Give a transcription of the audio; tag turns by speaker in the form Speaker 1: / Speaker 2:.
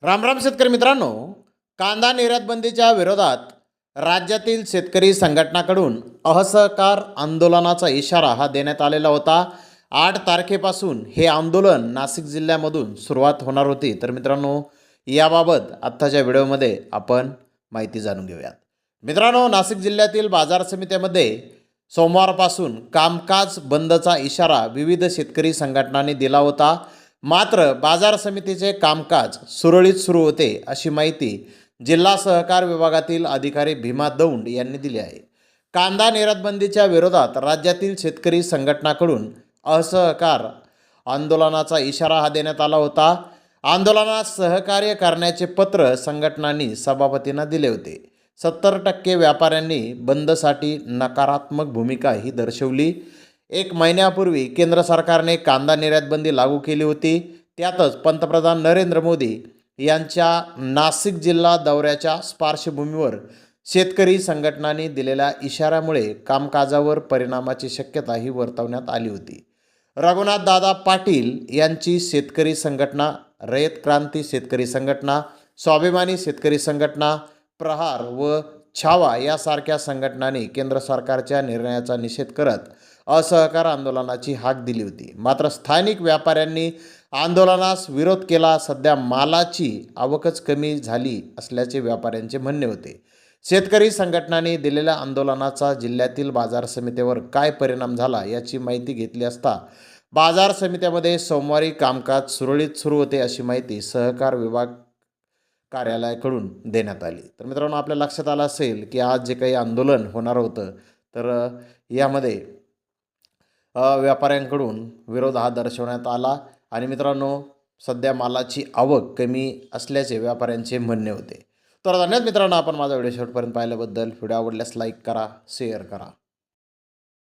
Speaker 1: रामराम शेतकरी मित्रांनो, कांदा निर्यात बंदीच्या विरोधात राज्यातील शेतकरी संघटनाकडून असहकार आंदोलनाचा इशारा हा देण्यात आलेला होता। 8 तारखेपासून हे आंदोलन नाशिक जिल्ह्यामधून सुरुवात होणार होती। तर मित्रांनो, याबाबत आत्ताच्या व्हिडिओमध्ये आपण माहिती जाणून घेऊयात। मित्रांनो, नाशिक जिल्ह्यातील बाजार समित्यामध्ये सोमवारपासून कामकाज बंदचा इशारा विविध शेतकरी संघटनांनी दिला होता। मात्र बाजार समितीचे कामकाज सुरळीत सुरू होते अशी माहिती जिल्हा सहकार विभागातील अधिकारी भीमा दौंड यांनी दिली आहे। कांदा निर्यात बंदीच्या विरोधात राज्यातील शेतकरी संघटनाकडून असहकार आंदोलनाचा इशारा हा देण्यात आला होता। आंदोलनात सहकार्य करण्याचे पत्र संघटनांनी सभापतींना दिले होते। 70% व्यापाऱ्यांनी बंदसाठी नकारात्मक भूमिका ही दर्शवली। 1 महिन्यापूर्वी केंद्र सरकारने कांदा निर्यात बंदी लागू केली होती। त्यातच पंतप्रधान नरेंद्र मोदी यांच्या नाशिक जिल्हा दौऱ्याच्या पार्श्वभूमीवर शेतकरी संघटनांनी दिलेल्या इशाऱ्यामुळे कामकाजावर परिणामाची शक्यताही वर्तवण्यात आली होती। रघुनाथ दादा पाटील यांची शेतकरी संघटना, रयत क्रांती शेतकरी संघटना, स्वाभिमानी शेतकरी संघटना, प्रहार व छावा यासारख्या संघटनांनी केंद्र सरकारच्या निर्णयाचा निषेध करत असहकार आंदोलनाची हाक दिली होती। मात्र स्थानिक व्यापाऱ्यांनी आंदोलनास विरोध केला। सध्या मालाची आवकच कमी झाली असल्याचे व्यापाऱ्यांचे म्हणणे होते। शेतकरी संघटनांनी दिलेल्या आंदोलनाचा जिल्ह्यातील बाजार समितीवर काय परिणाम झाला याची माहिती घेतली असता बाजार समित्यामध्ये सोमवारी कामकाज सुरळीत सुरू होते अशी माहिती सहकार विभाग कार्यालयाकडून देण्यात आली। तर मित्रांनो, आपल्या लक्षात आलं असेल की आज जे काही आंदोलन होणार होतं तर यामध्ये व्यापाऱ्यांकडून विरोध हा दर्शवण्यात आला आणि मित्रांनो, सध्या मालाची आवक कमी असल्याचे व्यापाऱ्यांचे म्हणणे होते। तर धन्यवाद मित्रांनो, आपण माझा व्हिडिओ शेवटपर्यंत पाहिल्याबद्दल। व्हिडिओ आवडल्यास लाईक करा, शेअर करा।